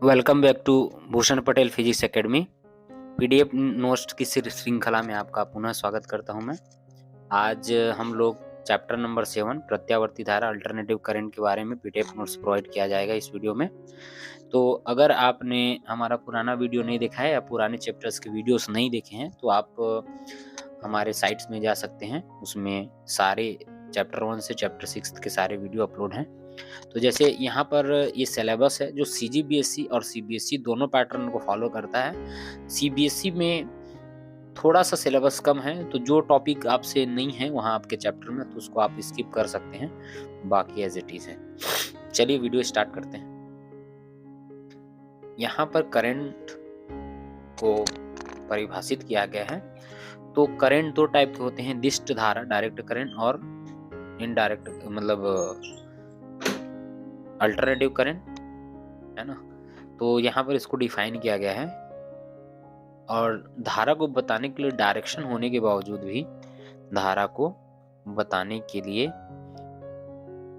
Welcome back to Bhushan Patel physics academy. PDF notes की श्रृंखला में आपका पुनः स्वागत करता हूं मैं। आज हम लोग चैप्टर नंबर 7 प्रत्यावर्ती धारा अल्टरनेटिव करंट के बारे में पीडीएफ नोट्स प्रोवाइड किया जाएगा इस वीडियो में। तो अगर आपने हमारा पुराना वीडियो नहीं देखा है या पुराने चैप्टर्स के वीडियोस नहीं देखे हैं तो आप हमारे साइट्स में जा सकते हैं। उसमें सारे चैप्टर 1 से चैप्टर 6 के सारे वीडियो अपलोड हैं। तो जैसे यहाँ पर ये सिलेबस है जो सीजीबीएसई और सीबीएसई दोनों पैटर्न को फॉलो करता है। सीबीएसई में थोड़ा सा सिलेबस कम है, तो जो टॉपिक आपसे नहीं है वहाँ आपके चैप्टर में तो उसको आप स्किप कर सकते हैं, बाकी एज इट इज है। चलिए वीडियो स्टार्ट करते हैं। यहाँ पर करंट को परिभाषित किया गया है। तो करंट दो टाइप के होते हैं, दिष्ट धारा डायरेक्ट करंट और इनडायरेक्ट मतलब अल्टरनेटिव करंट, है ना। तो यहाँ पर इसको डिफाइन किया गया है और धारा को बताने के लिए डायरेक्शन होने के बावजूद भी धारा को बताने के लिए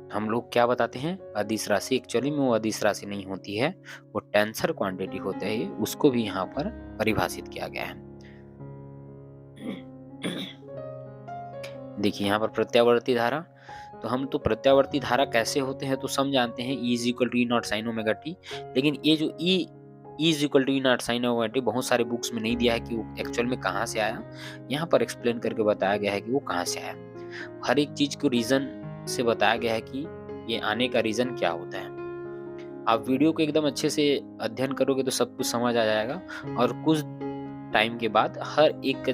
हम लोग क्या बताते हैं, अदिश राशि। एक्चुअली में वो अदिश राशि नहीं होती है, वो टेंसर क्वांटिटी होता है, उसको भी यहाँ पर परिभाषित किया गया है। देखिए यहाँ पर प्रत्यावर्ती धारा, तो हम तो प्रत्यावर्ती धारा कैसे होते हैं तो सब जानते हैं, E equal to E naught sine omega t. लेकिन ये जो E equal to E naught sine omega t बहुत सारे बुक्स में नहीं दिया है कि वो एक्चुअल में कहाँ से आया। यहाँ पर एक्सप्लेन करके बताया गया है कि वो कहाँ से आया। हर एक चीज को रीजन से बताया गया है कि ये आने का रीजन क्या होता है। आप वीडियो को एकदम अच्छे से अध्ययन करोगे तो सब कुछ समझ आ जाएगा और कुछ टाइम के बाद हर एक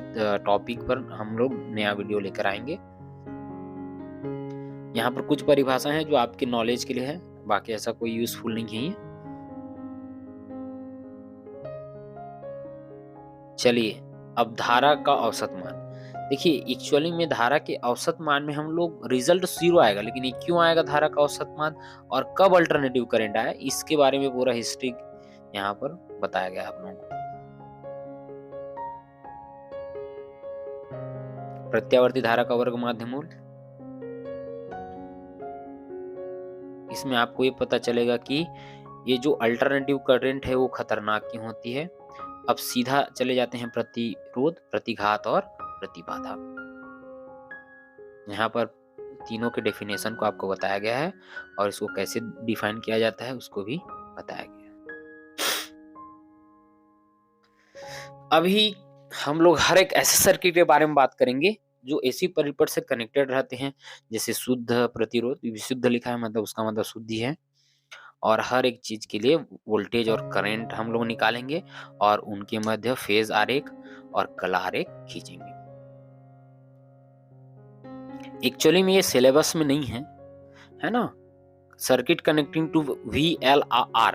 टॉपिक पर हम लोग नया वीडियो लेकर आएंगे। यहाँ पर कुछ परिभाषा है जो आपके नॉलेज के लिए है, बाकी ऐसा कोई यूजफुल नहीं है। चलिए अब धारा का औसत मान देखिए। एक्चुअली में धारा के औसत मान में हम लोग रिजल्ट 0 आएगा, लेकिन ये क्यों आएगा धारा का औसत मान और कब अल्टरनेटिव करंट आया, इसके बारे में पूरा हिस्ट्री यहाँ पर बताया गया आप लोगों को। प्रत्यावर्ती धारा का वर्ग माध्यमूल, इसमें आपको ये पता चलेगा कि ये जो अल्टरनेटिव करंट है वो खतरनाक क्यों होती है। अब सीधा चले जाते हैं प्रतिरोध, प्रतिघात और प्रतिबाधा। यहाँ पर तीनों के डेफिनेशन को आपको बताया गया है और इसको कैसे डिफाइन किया जाता है उसको भी बताया गया है। अभी हम लोग हर एक ऐसे सर्किट के बारे में बात करेंगे जो एसी परिपथ से कनेक्टेड रहते हैं, जैसे शुद्ध प्रतिरोध, विशुद्ध लिखा है मतलब उसका मतलब शुद्धि है। और हर एक चीज के लिए वोल्टेज और करंट हम लोग निकालेंगे और उनके मध्य फेज आरेख और कला आरेख खींचेंगे। एक्चुअली में ये सिलेबस में नहीं है ना। सर्किट कनेक्टिंग टू VLR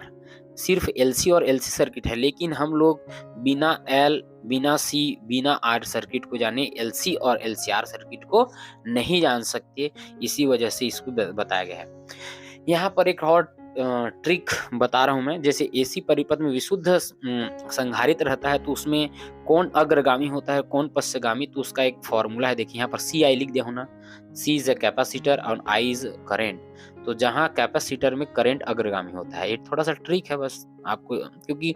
सिर्फ LC और LC सर्किट है, लेकिन हम लोग बिना L बिना C बिना R सर्किट को जाने LC और LCR सर्किट को नहीं जान सकते, इसी वजह से इसको बताया गया है। यहाँ पर एक और ट्रिक बता रहा हूं मैं। जैसे एसी परिपथ में विशुद्ध संधारित्र रहता है तो उसमें कौन अग्रगामी होता है कौन पश्चगामी, तो उसका एक फॉर्मूला है। देखिए यहाँ पर CI लिख दिया होना, C इज अ कैपेसिटर और I इज करेंट। तो जहाँ कैपेसिटर में करंट अग्रगामी होता है, ये थोड़ा सा ट्रिक है बस आपको, क्योंकि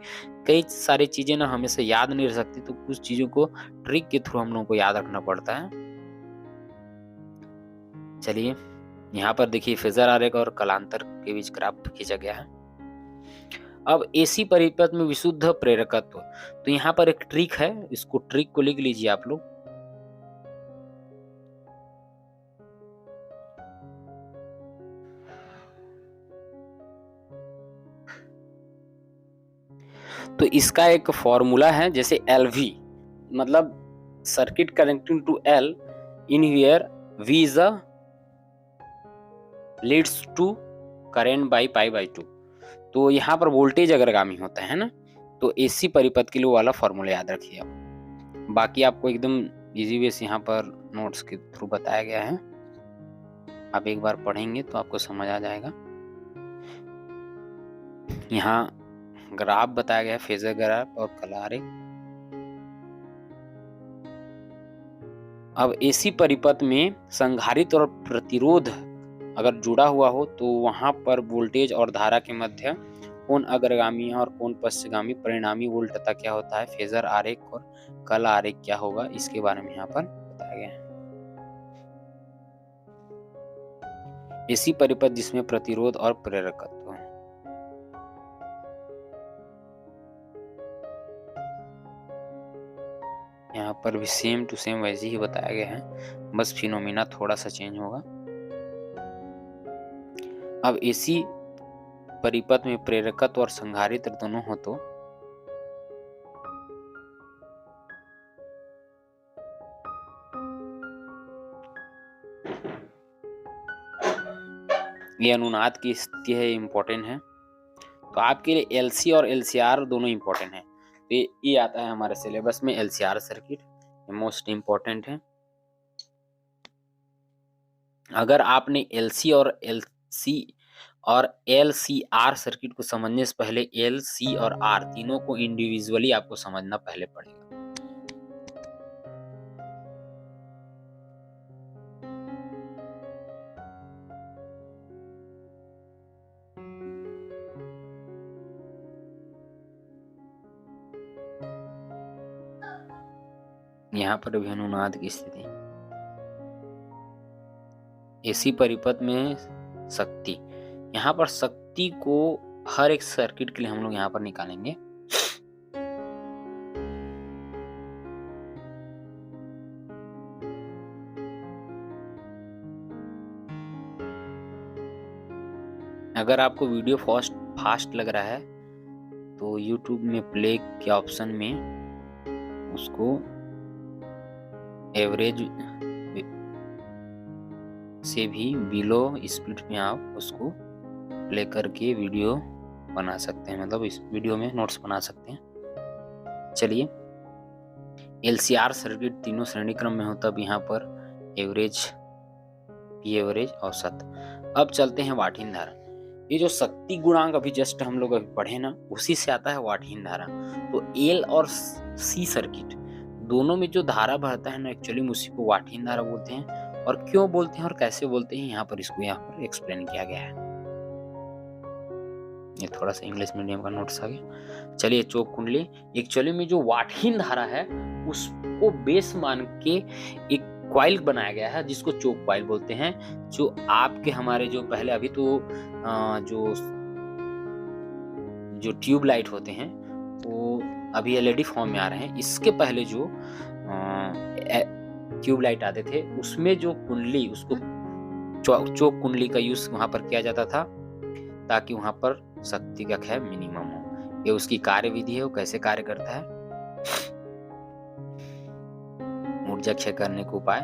कई सारी चीजें ना हमेशा याद नहीं रह सकती, तो कुछ चीजों को ट्रिक के थ्रू हम लोगों को याद रखना पड़ता है। चलिए यहाँ पर देखिए फेजर आरेख और कलांतर के बीच ग्राफ खींचा गया है। अब एसी परिपथ में विशुद्ध प्रेरकत्व, तो यहाँ पर एक ट्रिक है, इसको ट्रिक को लिख लीजिए आप लोग। तो इसका एक फॉर्मूला है, जैसे LV मतलब circuit connecting to L in here V is a leads to current by pi by 2। तो यहाँ पर वोल्टेज अग्रगामी होता है ना, तो एसी परिपथ के लिए वाला फॉर्मूला याद रखिए आप। बाकी आपको एकदम इजी वे से यहाँ पर नोट्स के थ्रू बताया गया है, आप एक बार पढ़ेंगे तो आपको समझ आ जाएगा। यहाँ ग्राफ बताया गया है, फेजर ग्राफ और कला आरेख। अब एसी परिपथ में संधारित्र और प्रतिरोध अगर जुड़ा हुआ हो तो वहां पर वोल्टेज और धारा के मध्य कौन अग्रगामी है और कौन पश्चगामी, परिणामी उल्टता क्या होता है, फेजर आरेख और कल आरेख क्या होगा, इसके बारे में यहाँ पर बताया गया है। ऐसी परिपथ जिसमें प्रतिरोध और प्रेरकत्व है। यहाँ पर भी सेम टू सेम वैसे ही बताया गया है, बस फिनोमिना थोड़ा सा चेंज होगा। अब ऐसी परिपथ में प्रेरकत्व और संधारित्र दोनों हो तो ये अनुनाद की स्थिति है, इम्पोर्टेंट है। तो आपके लिए एलसी और एलसीआर दोनों इम्पोर्टेंट है। तो ये आता है हमारे सिलेबस में, एलसीआर सर्किट मोस्ट इम्पोर्टेंट है। अगर आपने एलसी और एलसीआर सर्किट को समझने से पहले एलसी और आर तीनों को इंडिविजुअली आपको समझना पहले पड़ेगा। यहाँ पर भी अनुनाद की स्थिति, ऐसी परिपथ में शक्ति, यहाँ पर शक्ति को हर एक सर्किट के लिए हम लोग यहाँ पर निकालेंगे। अगर आपको वीडियो फास्ट लग रहा है तो YouTube में प्ले के ऑप्शन में उसको एवरेज से भी बिलो स्पीड में आप उसको प्ले करके वीडियो बना सकते हैं, मतलब इस वीडियो में नोट्स बना सकते हैं। चलिए, एलसीआर सर्किट तीनों श्रेणी क्रम में हो, तब यहाँ पर एवरेज, पी एवरेज, औसत। अब चलते हैं वाटहीन धारा। ये जो शक्ति गुणांक अभी जस्ट हम लोग अभी पढ़े ना, उसी से आता है वाटहीन धारा। तो एल और सी सर्किट दोनों में जो धारा बहता है ना, एक्चुअली उसी को वाटहीन धारा बोलते हैं। और क्यों बोलते हैं और कैसे बोलते हैं, यहाँ पर इसको यहाँ पर एक्सप्लेन किया गया है। ये थोड़ा सा इंग्लिश मीडियम का नोट्स आ गया। चलिए, चोक कुंडली, एक्चुअली में जो वाटहीन धारा है उसको बेस मान के एक क्वाइल बनाया गया है, जिसको चोक क्वाइल बोलते हैं। जो आपके हमारे जो पहले अभी तो जो ट्यूब लाइट होते हैं वो अभी एलईडी फॉर्म में आ रहे हैं। इसके पहले जो ट्यूब लाइट आते थे उसमें जो कुंडली, उसको चोक कुंडली का यूज वहां पर किया जाता था, ताकि वहां पर शक्ति का क्षय मिनिमम हो। ये उसकी कार्य विधि है, वो कैसे कार्य करता है। ऊर्जा क्षय करने के उपाय,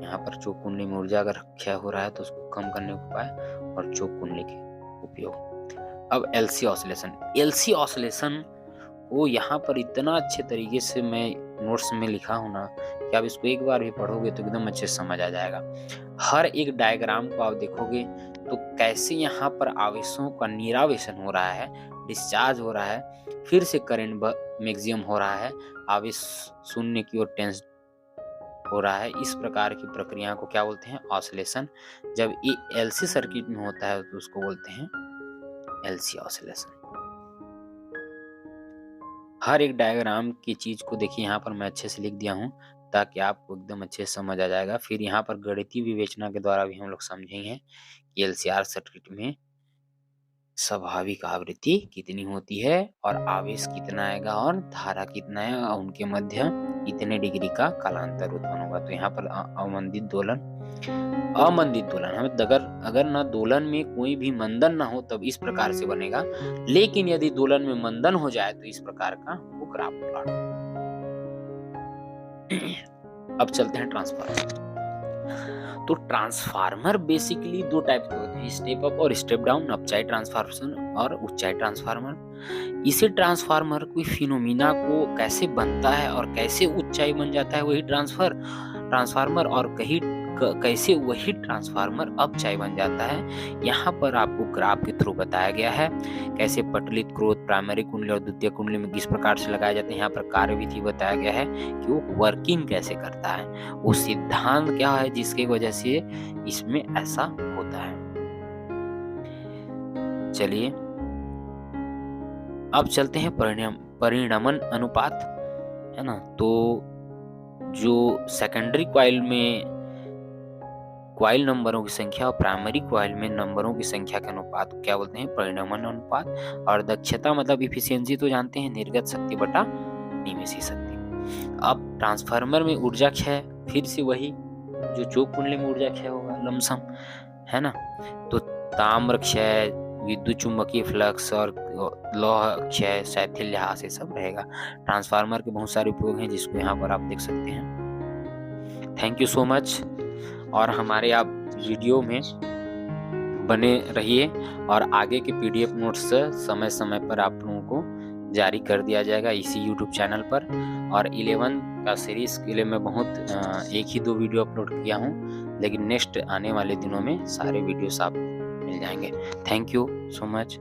यहाँ पर चोक कुंडली में ऊर्जा अगर क्षय हो रहा है तो उसको कम करने के उपाय और चोक कुंडली के उपयोग। अब एलसी ऑसिलेशन को यहाँ पर इतना अच्छे तरीके से मैं नोट्स में लिखा हूं ना कि आप इसको एक बार भी पढ़ोगे तो एकदम अच्छे से समझ आ जाएगा। हर एक डायग्राम को आप देखोगे तो कैसे यहाँ पर आवेशों का निरावेशन हो रहा है, डिस्चार्ज हो रहा है, फिर से करंट मैक्सिमम हो रहा है, आवेश शून्य की ओर टेंस हो रहा है। इस प्रकार की प्रक्रिया को क्या बोलते हैं, ऑसिलेशन। जब ये एलसी सर्किट में होता है तो उसको बोलते हैं एलसी ऑसिलेशन। हर एक डायग्राम की चीज को देखिए, यहाँ पर मैं अच्छे से लिख दिया हूँ ताकि आपको एकदम अच्छे से समझ आ जाएगा। फिर यहाँ पर गणितीय विवेचना के द्वारा भी हम लोग समझेंगे कि एलसीआर सर्किट में स्वाभाविक आवृत्ति कितनी होती है और आवेश कितना आएगा और धारा कितना है और उनके मध्य कितने डिग्री का कालांतर उत्पन्न होगा। तो यहाँ पर अमंदित दोलन हमें अगर ना दोलन में कोई भी मंदन ना हो तब इस प्रकार से बनेगा, लेकिन यदि दोलन में मंदन हो जाए तो इस प्रकार का वो ग्राफ प्लॉट। अब चलते हैं ट्रांसफार्मर। तो ट्रांसफार्मर बेसिकली दो टाइप के होते हैं, स्टेप अप और स्टेप डाउन, अपचाई ट्रांसफार्मर और उच्चाई ट्रांसफार्मर। इसी ट्रांसफार्मर कोई फिनोमिना को कैसे बनता है और कैसे उच्चाई बन जाता है वही ट्रांसफार्मर, और कैसे वही ट्रांसफार्मर अपचाई बन जाता है, यहाँ पर आपको ग्राफ के थ्रू बताया गया है। कैसे पटलित क्रोध प्राइमरी कुंडली और द्वितीय कुंडली में किस प्रकार से लगाए जाते हैं, यहाँ पर कार्यविधि बताया गया है कि वो वर्किंग कैसे करता है, वो सिद्धांत क्या है जिसकी वजह से इसमें ऐसा होता है। चलिए, अब चलते हैं परिणमन अनुपात, है ना। तो जो सेकेंडरी कॉइल में कॉइल नंबरों की संख्या और प्राइमरी कॉइल में नंबरों की संख्या के अनुपात को क्या बोलते हैं? परिणमन अनुपात। और दक्षता मतलब इफिशियंसी तो जानते हैं, निर्गत शक्ति बटा निवेशी शक्ति। अब ट्रांसफार्मर में ऊर्जा क्षय फिर से वही जो चोक कुंडली में ऊर्जा क्षय होगा लमसम, है ना। तो ताम्र क्षय, विद्युत चुंबकीय फ्लक्स और लौह क्षय, शैथिल्य ह्रास, ये सब रहेगा। ट्रांसफार्मर के बहुत सारे उपयोग हैं जिसको यहाँ पर आप देख सकते हैं। Thank you so much. और हमारे आप वीडियो में बने रहिए और आगे के पीडीएफ नोट्स समय समय पर आप लोगों को जारी कर दिया जाएगा इसी यूट्यूब चैनल पर। और 11 का सीरीज के लिए मैं बहुत एक ही 2 वीडियो अपलोड किया हूँ, लेकिन नेक्स्ट आने वाले दिनों में सारे वीडियोस आप मिल जाएंगे। Thank you so much.